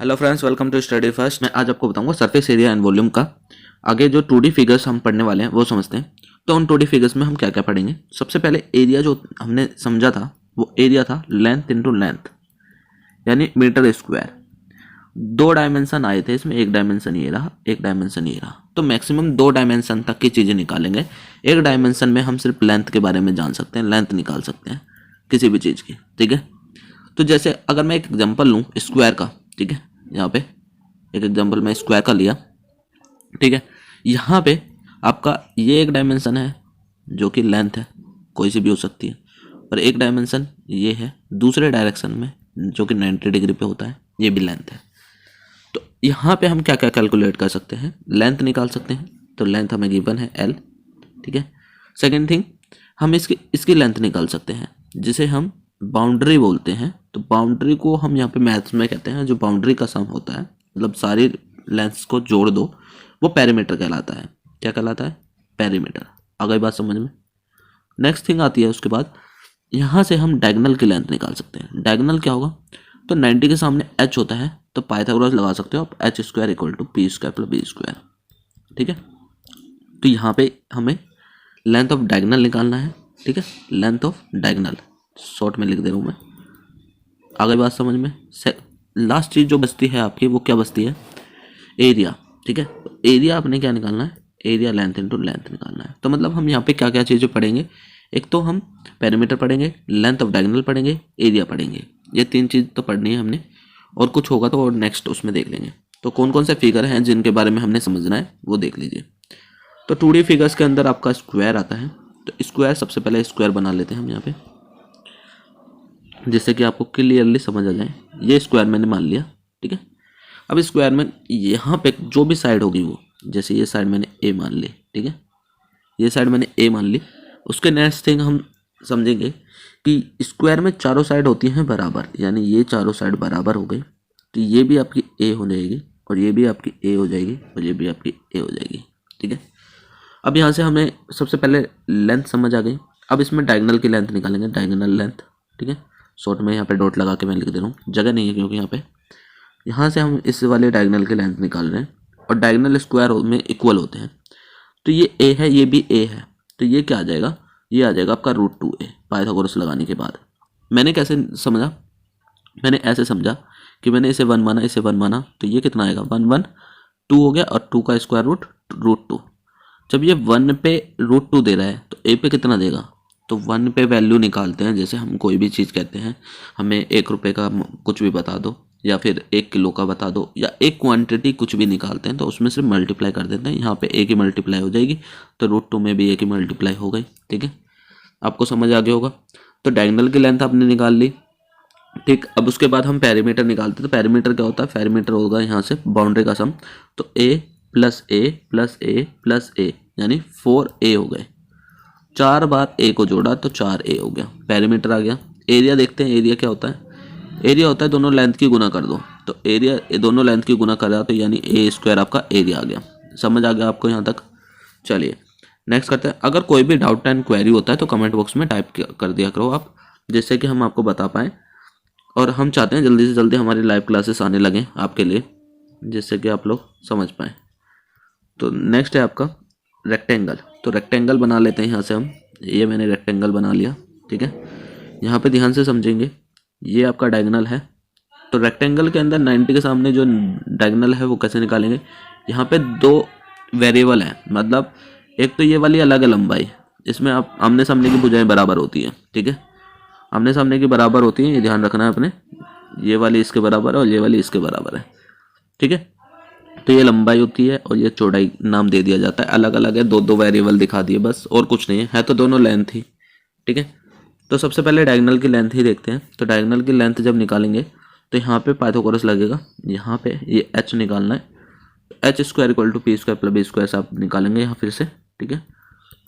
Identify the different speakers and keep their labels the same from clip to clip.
Speaker 1: Hello friends, welcome to study first. मैं आज आपको बताऊंगा सरफेस एरिया एंड वॉल्यूम का। आगे जो 2D फिगर्स हम पढ़ने वाले हैं वो समझते हैं। तो उन 2D फिगर्स में हम क्या क्या पढ़ेंगे। सबसे पहले एरिया जो हमने समझा था वो एरिया था लेंथ इंटू लेंथ, यानी मीटर स्क्वायर। दो डायमेंशन आए थे इसमें, एक डायमेंशन ये रहा, एक डायमेंशन ये रहा। तो मैक्सिमम दो डायमेंशन तक की चीज़ें निकालेंगे। एक डायमेंशन में हम सिर्फ लेंथ के बारे में जान सकते हैं, लेंथ निकाल सकते हैं किसी भी चीज़ की, ठीक है। तो जैसे अगर मैं एक एग्जांपल लूँ स्क्वायर का, ठीक है, यहाँ पे एक एग्जांपल मैं स्क्वायर का लिया, ठीक है। यहाँ पे आपका ये एक डायमेंशन है जो कि लेंथ है, कोई सी भी हो सकती है, और एक डायमेंशन ये है दूसरे डायरेक्शन में जो कि 90 डिग्री पे होता है, ये भी लेंथ है। तो यहाँ पे हम क्या क्या कैलकुलेट कर सकते हैं, लेंथ निकाल सकते हैं। तो लेंथ हमें गिवन है L, ठीक है। सेकेंड थिंग, हम इसकी लेंथ निकाल सकते हैं जिसे हम बाउंड्री बोलते हैं। तो बाउंड्री को हम यहाँ पे मैथ्स में कहते हैं, जो बाउंड्री का सम होता है, मतलब सारी लेंथ्स को जोड़ दो, वो पेरीमीटर कहलाता है। क्या कहलाता है? पेरीमीटर। आ गई बात समझ में। नेक्स्ट थिंग आती है उसके बाद, यहाँ से हम डायगोनल की लेंथ निकाल सकते हैं। डायगोनल क्या होगा? तो 90 के सामने h होता है, तो पाइथागोरस लगा सकते हो आप, h square equal to P square plus B square, ठीक है। तो यहाँ पे हमें लेंथ ऑफ डायगोनल निकालना है, ठीक है। लेंथ ऑफ डायगोनल शॉर्ट में लिख दे रहा हूँ मैं। आगे बात समझ में। लास्ट चीज़ जो बचती है आपकी वो क्या बचती है? एरिया, ठीक है। तो एरिया आपने क्या निकालना है? एरिया लेंथ इंटू लेंथ निकालना है। तो मतलब हम यहाँ पे क्या क्या चीज़ें पढ़ेंगे, एक तो हम पेरीमीटर पढ़ेंगे, लेंथ ऑफ डायगोनल पढ़ेंगे, एरिया पढ़ेंगे। ये तीन चीज़ तो पढ़नी है हमने, और कुछ होगा तो और नेक्स्ट उसमें देख लेंगे। तो कौन कौन से फिगर हैं जिनके बारे में हमने समझना है वो देख लीजिए। तो 2D फिगर्स के अंदर आपका स्क्वायर आता है। तो स्क्वायर, सबसे पहले स्क्वायर बना लेते हैं हम यहाँ पे, जिससे कि आपको क्लियरली समझ आ जाए। ये स्क्वायर मैंने मान लिया, ठीक है। अब स्क्वायर में यहाँ पे जो भी साइड होगी वो, जैसे ये साइड मैंने ए मान ली, ठीक है, ये साइड मैंने ए मान ली। उसके नेक्स्ट थिंग हम समझेंगे कि स्क्वायर में चारों साइड होती हैं बराबर, यानी ये चारों साइड बराबर हो गई, तो ये भी आपकी ए हो जाएगी, और ये भी आपकी ए हो जाएगी, और ये भी आपकी ए हो जाएगी, ठीक है। अब यहाँ से हमें सबसे पहले लेंथ समझ आ गई। अब इसमें डायगोनल की लेंथ निकालेंगे, डायगोनल लेंथ, ठीक है। शॉर्ट में यहाँ पे डॉट लगा के मैं लिख दे रहा हूँ, जगह नहीं है क्योंकि यहाँ से हम इस वाले डायगोनल की लेंथ निकाल रहे हैं, और डायगोनल स्क्वायर में इक्वल होते हैं। तो ये ए है, ये भी ए है, तो ये क्या आ जाएगा? ये आ जाएगा आपका √2a पाइथागोरस लगाने के बाद। मैंने कैसे समझा? मैंने ऐसे समझा कि मैंने इसे 1 माना, इसे 1 माना, तो ये कितना आएगा? 1 1 2 हो गया, और 2 का स्क्वायर रूट √2। जब ये 1 पे √2 दे रहा है तो ए पे कितना देगा? तो 1 पे वैल्यू निकालते हैं। जैसे हम कोई भी चीज़ कहते हैं, हमें 1 रुपये का कुछ भी बता दो, या फिर 1 किलो का बता दो, या एक क्वांटिटी कुछ भी निकालते हैं, तो उसमें से मल्टीप्लाई कर देते हैं। यहाँ पे ए की मल्टीप्लाई हो जाएगी, तो √2 में भी ए की मल्टीप्लाई हो गई, ठीक है। आपको समझ आ गया होगा। तो डायगोनल की लेंथ आपने निकाल ली, ठीक। अब उसके बाद हम पेरीमीटर निकालते हैं। तो पेरीमीटर क्या होता है? पेरीमीटर होगा यहाँ से बाउंड्री का सम। तो a plus A plus A plus A, यानी 4a हो गए। 4 बार a को जोड़ा तो 4a हो गया, पेरीमीटर आ गया। एरिया देखते हैं, एरिया क्या होता है? एरिया होता है दोनों लेंथ की गुना कर दो। तो एरिया दोनों लेंथ की गुना करा तो यानी ए स्क्वायर आपका एरिया आ गया। समझ आ गया आपको यहाँ तक? चलिए नेक्स्ट करते हैं। अगर कोई भी डाउट एंड क्वेरी होता है तो कमेंट बॉक्स में टाइप कर दिया करो आप, जिससे कि हम आपको बता पाएँ। और हम चाहते हैं जल्दी से जल्दी हमारी लाइव क्लासेस आने लगें आपके लिए, जिससे कि आप लोग समझ पाएँ। तो नेक्स्ट है आपका रेक्टेंगल। तो रेक्टेंगल बना लेते हैं यहाँ से हम। ये मैंने रेक्टेंगल बना लिया, ठीक है। यहाँ पे ध्यान से समझेंगे, ये आपका डायगोनल है। तो रेक्टेंगल के अंदर 90 के सामने जो डायगोनल है वो कैसे निकालेंगे? यहाँ पे 2 वेरिएबल हैं, मतलब एक तो ये वाली अलग है लंबाई, इसमें आप आमने सामने की भुजाएं बराबर होती हैं, ठीक है। आमने सामने की बराबर होती हैं, ये ध्यान रखना है अपने। ये वाली इसके बराबर है और ये वाली इसके बराबर है, ठीक है। तो ये लंबाई होती है और ये चौड़ाई नाम दे दिया जाता है। अलग अलग है, 2 वेरिएबल दिखा दिए बस, और कुछ नहीं है तो दोनों लेंथ ही, ठीक है। तो सबसे पहले डायगोनल की लेंथ ही देखते हैं। तो डायगोनल की लेंथ जब निकालेंगे तो यहाँ पे पाइथागोरस लगेगा, यहाँ पे ये h निकालना है। h square equal to P square plus B square से आप निकालेंगे यहाँ फिर से, ठीक है।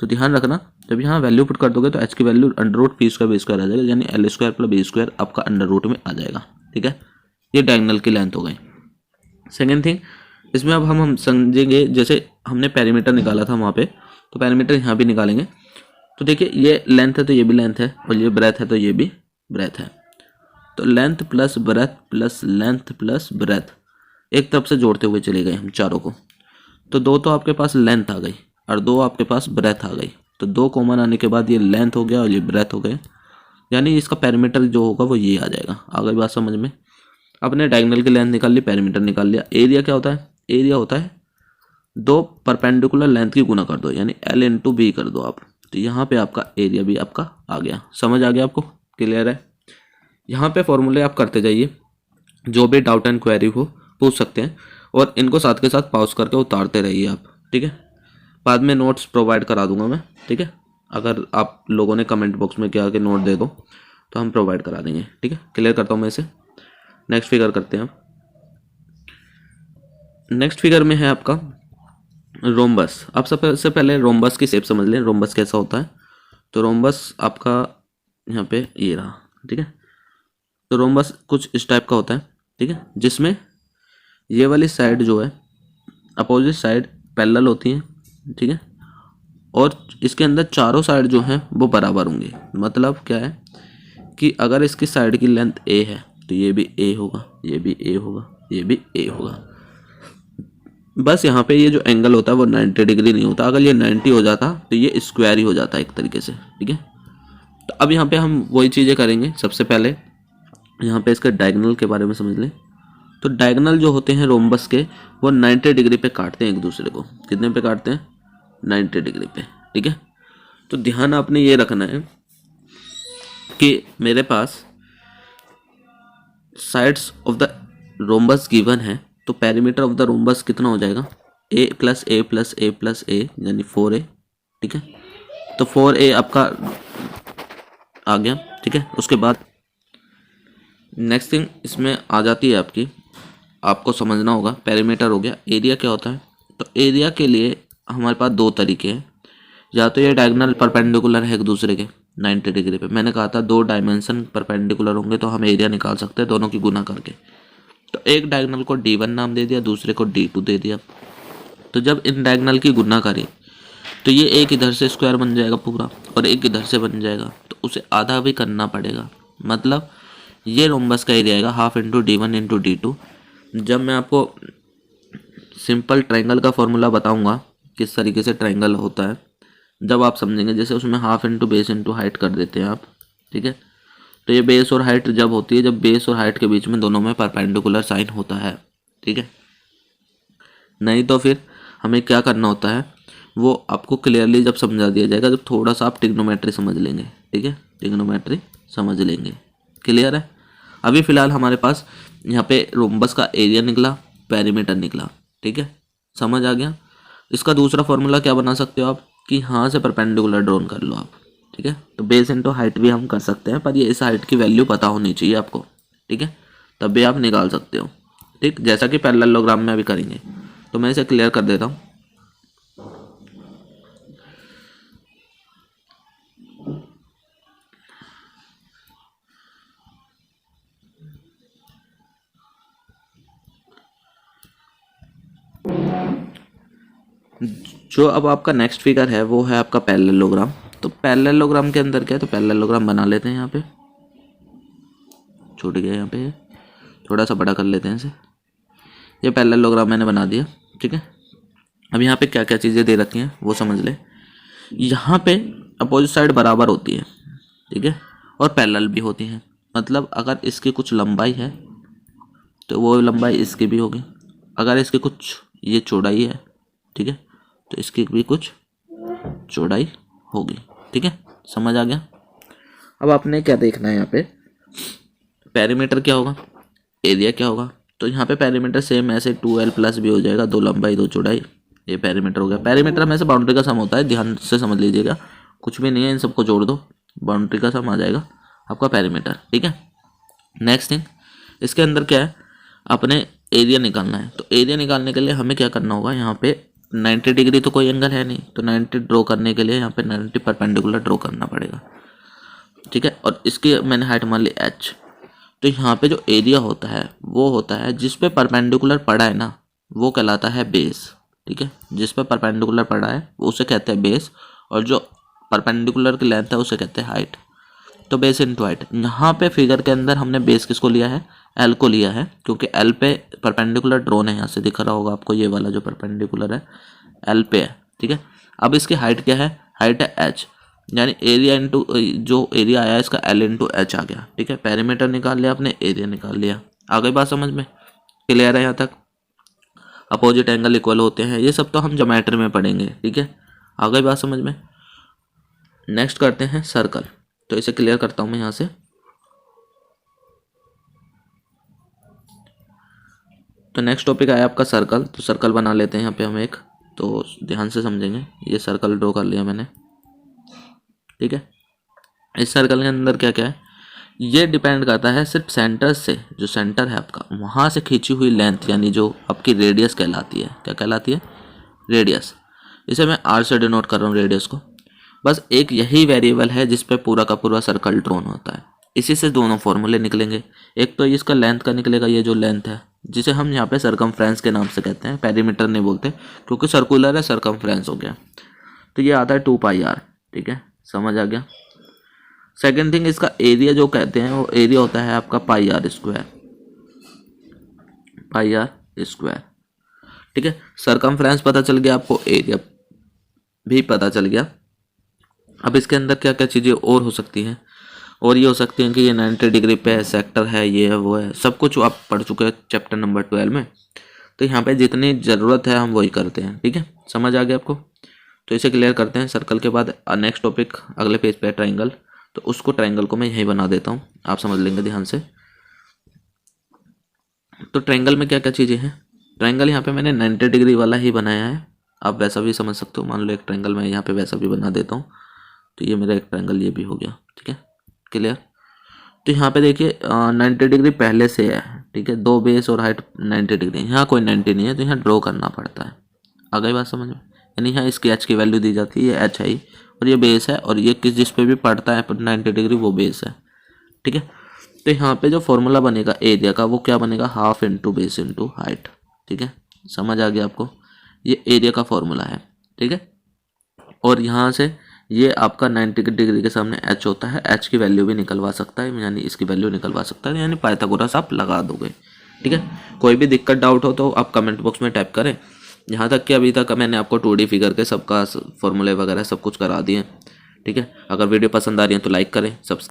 Speaker 1: तो ध्यान रखना, जब यहाँ वैल्यू पुट कर दोगे तो h की value √p square B square आ जाएगा, यानी l square plus B square आपका √रूट में आ जाएगा, ठीक है। ये डायगोनल की लेंथ हो गई। सेकेंड थिंग, इसमें अब हम समझेंगे, जैसे हमने पेरीमीटर निकाला था वहाँ पे, तो पेरीमीटर यहाँ भी निकालेंगे। तो देखिए ये लेंथ है तो ये भी लेंथ है, और ये ब्रेथ है तो ये भी ब्रेथ है। तो length plus breadth plus length plus breadth, एक तरफ से जोड़ते हुए चले गए हम चारों को, तो 2 तो आपके पास लेंथ आ गई और 2 आपके पास ब्रेथ आ गई। तो 2 कॉमन आने के बाद ये लेंथ हो गया और ये ब्रेथ हो गए, यानी इसका पैरामीटर जो होगा वो ये आ जाएगा। आ गई बात समझ में। अपने डायगोनल की लेंथ निकाल ली, पैरामीटर निकाल लिया। एरिया क्या होता है? एरिया होता है 2 परपेंडिकुलर लेंथ की गुना कर दो, यानी L इंटू बी कर दो आप। तो यहाँ पे आपका एरिया भी आपका आ गया। समझ आ गया आपको? क्लियर है? यहाँ पे फॉर्मूले आप करते जाइए, जो भी डाउट एंड क्वेरी हो पूछ सकते हैं, और इनको साथ के साथ पॉज करके उतारते रहिए आप, ठीक है। बाद में नोट्स प्रोवाइड करा दूंगा मैं, ठीक है। अगर आप लोगों ने कमेंट बॉक्स में क्या कि नोट दे दो तो हम प्रोवाइड करा देंगे, ठीक है। क्लियर करता हूँ मैं इसे। नेक्स्ट फिगर करते हैं। नेक्स्ट फिगर में है आपका रोम्बस। आप सबसे पहले रोम्बस की शेप समझ लें, रोम्बस कैसा होता है। तो रोम्बस आपका यहाँ पे ये रहा, ठीक है। तो रोम्बस कुछ इस टाइप का होता है, ठीक है, जिसमें ये वाली साइड जो है अपोजिट साइड पैरेलल होती है, ठीक है, और इसके अंदर चारों साइड जो हैं वो बराबर होंगे। मतलब क्या है कि अगर इसकी साइड की लेंथ a है तो ये भी a होगा, ये भी a होगा, ये भी a होगा। बस यहाँ पे ये जो एंगल होता है वो 90 डिग्री नहीं होता। अगर ये 90 हो जाता तो ये स्क्वायर ही हो जाता है एक तरीके से, ठीक है। तो अब यहाँ पे हम वही चीज़ें करेंगे। सबसे पहले यहाँ पे इसके डायगोनल के बारे में समझ लें। तो डायगोनल जो होते हैं रोम्बस के वो 90 डिग्री पे काटते हैं एक दूसरे को। कितने पे काटते हैं? 90 डिग्री पे, ठीक है। तो ध्यान आपने ये रखना है कि मेरे पास sides of the rhombus given है, तो पेरीमीटर ऑफ द रोम्बस कितना हो जाएगा? a plus A plus A plus A, यानी 4a, ठीक है। तो 4a आपका आ गया, ठीक है। उसके बाद नेक्स्ट थिंग इसमें आ जाती है आपकी, आपको समझना होगा, पेरीमीटर हो गया। एरिया क्या होता है? तो एरिया के लिए हमारे पास 2 तरीके हैं। या तो ये डायगोनल परपेंडिकुलर है एक दूसरे के 90 डिग्री पे। मैंने कहा था 2 डायमेंशन परपेंडिकुलर होंगे तो हम एरिया निकाल सकते हैं दोनों की गुना करके। तो एक डायगोनल को D1 नाम दे दिया, दूसरे को D2 दे दिया। तो जब इन डायगोनल की गुना करें तो ये एक इधर से स्क्वायर बन जाएगा पूरा और एक इधर से बन जाएगा, तो उसे आधा भी करना पड़ेगा। मतलब ये रोम्बस का एरिया आएगा half into D1 into D2। जब मैं आपको सिंपल ट्रायंगल का फॉर्मूला बताऊंगा किस तरीके से ट्रायंगल होता है, जब आप समझेंगे, जैसे उसमें half into base into height कर देते हैं आप, ठीक है। तो ये बेस और हाइट जब होती है, जब बेस और हाइट के बीच में दोनों में परपेंडिकुलर साइन होता है, ठीक है। नहीं तो फिर हमें क्या करना होता है वो आपको क्लियरली जब समझा दिया जाएगा, जब थोड़ा सा आप ट्रिग्नोमेट्री समझ लेंगे, ठीक है। ट्रिग्नोमेट्री समझ लेंगे, क्लियर है। अभी फ़िलहाल हमारे पास यहाँ पे रोम्बस का एरिया निकला, पेरीमीटर निकला, ठीक है, समझ आ गया। इसका दूसरा फॉर्मूला क्या बना सकते हो आप कि यहाँ से परपेंडिकुलर ड्रॉन कर लो आप, ठीक है। तो बेस इंटू हाइट भी हम कर सकते हैं, पर ये इस हाइट की वैल्यू पता होनी चाहिए आपको, ठीक है, तब भी आप निकाल सकते हो, ठीक, जैसा कि पैरेललोग्राम में अभी करेंगे। तो मैं इसे क्लियर कर देता हूँ। जो अब आपका नेक्स्ट फिगर है वो है आपका पैरेललोग्राम। तो पैरेललोग्राम के अंदर क्या है, तो पैरेललोग्राम बना लेते हैं। यहाँ पे छूट गया, यहाँ पे थोड़ा सा बड़ा कर लेते हैं इसे। ये पैरेललोग्राम मैंने बना दिया, ठीक है। अब यहाँ पे क्या क्या चीज़ें दे रखी हैं वो समझ ले। यहाँ पे अपोजिट साइड बराबर होती है, ठीक है, और पैरेलल भी होती हैं। मतलब अगर इसकी कुछ लंबाई है तो वो लंबाई इसकी भी होगी। अगर इसकी कुछ ये चौड़ाई है, ठीक है, तो इसकी भी कुछ चौड़ाई होगी, ठीक है, समझ आ गया। अब आपने क्या देखना है, यहाँ पे पेरीमीटर क्या होगा, एरिया क्या होगा। तो यहाँ पे पेरीमीटर सेम ऐसे 2L प्लस भी हो जाएगा, 2 लंबाई 2 चौड़ाई, ये पेरीमीटर हो गया। पेरीमीटर में से बाउंड्री का सम होता है, ध्यान से समझ लीजिएगा, कुछ भी नहीं है, इन सबको जोड़ दो, बाउंड्री का सम आ जाएगा आपका पेरीमीटर, ठीक है। नेक्स्ट थिंग इसके अंदर क्या है, अपने एरिया निकालना है। तो एरिया निकालने के लिए हमें क्या करना होगा, यहाँ पे 90 डिग्री तो कोई एंगल है नहीं, तो 90 ड्रॉ करने के लिए यहाँ पे 90 परपेंडिकुलर ड्रॉ करना पड़ेगा, ठीक है। और इसकी मैंने हाइट मान ली h। तो यहाँ पे जो एरिया होता है वो होता है जिस पे परपेंडिकुलर पड़ा है ना, वो कहलाता है बेस, ठीक है। जिस पे परपेंडिकुलर पड़ा है वो उसे कहते हैं बेस, और जो परपेंडिकुलर की लेंथ है उसे कहते हैं हाइट। तो बेस इंटू हाइट। यहाँ पे फिगर के अंदर हमने बेस किसको लिया है, एल को लिया है क्योंकि एल पे परपेंडिकुलर ड्रोन है, यहाँ से दिख रहा होगा आपको, ये वाला जो परपेंडिकुलर है एल पे है, ठीक है। अब इसकी हाइट क्या है, हाइट है एच, यानी एरिया इंटू जो एरिया आया इसका एल इंटू एच आ गया, ठीक है। पेरीमीटर निकाल लिया आपने, एरिया निकाल लिया। आ गई बात समझ में, क्लियर है यहाँ तक। अपोजिट एंगल इक्वल होते हैं, ये सब तो हम ज्योमेट्री में पढ़ेंगे, ठीक है। आ गई बात समझ में। नेक्स्ट करते हैं सर्कल, तो इसे क्लियर करता हूँ मैं यहाँ से। तो नेक्स्ट टॉपिक आया आपका सर्कल, तो सर्कल बना लेते हैं यहाँ पे हम एक, तो ध्यान से समझेंगे। ये सर्कल ड्रॉ कर लिया मैंने, ठीक है। इस सर्कल के अंदर क्या क्या है, ये डिपेंड करता है सिर्फ सेंटर से, जो सेंटर है आपका वहाँ से खींची हुई लेंथ, यानी जो आपकी रेडियस कहलाती है। क्या कहलाती है, रेडियस। इसे मैं आर से डिनोट कर रहा हूँ रेडियस को। बस एक यही वेरिएबल है जिस पे पूरा का पूरा सर्कल ड्रॉन होता है। इसी से दोनों फॉर्मूले निकलेंगे। एक तो इसका लेंथ का निकलेगा, ये जो लेंथ है जिसे हम यहाँ पे सरकमफ्रेंस के नाम से कहते हैं, पेरीमीटर नहीं बोलते क्योंकि सर्कुलर है, सरकमफ्रेंस हो गया। तो ये आता है 2πr, ठीक है, समझ आ गया। सेकेंड थिंग, इसका एरिया जो कहते हैं वो एरिया होता है आपका πr स्क्वायर, πr स्क्वायर, ठीक है। सरकमफ्रेंस पता चल गया आपको, एरिया भी पता चल गया। अब इसके अंदर क्या क्या चीज़ें और हो सकती हैं, और ये हो सकती हैं कि ये 90 डिग्री पे है, सेक्टर है, ये है वो है, सब कुछ आप पढ़ चुके हैं चैप्टर नंबर 12 में। तो यहाँ पे जितनी ज़रूरत है हम वही करते हैं, ठीक है, समझ आ गया आपको। तो इसे क्लियर करते हैं। सर्कल के बाद नेक्स्ट टॉपिक अगले पेज पे है ट्राइंगल, तो उसको ट्राइंगल को मैं यहीं बना देता हूँ, आप समझ लेंगे ध्यान से। तो ट्राइंगल में क्या क्या चीज़ें हैं, ट्राइंगल यहाँ पे मैंने 90 डिग्री वाला ही बनाया है, आप वैसा भी समझ सकते हो। मान लो एक ट्राइंगल मैं यहाँ पे वैसा भी बना देता हूँ, तो ये मेरा एक ट्राइंगल ये भी हो गया, ठीक है, क्लियर। तो यहाँ पे देखिए 90 डिग्री पहले से है, ठीक है, दो बेस और हाइट 90 डिग्री, यहाँ कोई 90 नहीं है, तो यहाँ ड्रॉ करना पड़ता है। आ गई बात समझ में, यानी यहाँ इसकी एच की वैल्यू दी जाती है, ये एच है और ये बेस है, और ये किस जिस पे भी पड़ता है 90 डिग्री वो बेस है, ठीक है। तो यहाँ पे जो फॉर्मूला बनेगा एरिया का वो क्या बनेगा, half into base into height, ठीक है, समझ आ गया आपको। ये एरिया का फॉर्मूला है, ठीक है। और यहाँ से ये आपका 90 डिग्री के सामने एच होता है, एच की वैल्यू भी निकलवा सकता है, यानी इसकी वैल्यू निकलवा सकता है, यानी पाइथागोरस आप लगा दोगे, ठीक है। कोई भी दिक्कत डाउट हो तो आप कमेंट बॉक्स में टाइप करें। यहाँ तक कि अभी तक मैंने आपको 2D फिगर के सबका फॉर्मूले वगैरह सब कुछ करा दिए, ठीक है। अगर वीडियो पसंद आ रही है तो लाइक करें, सब्सक्राइब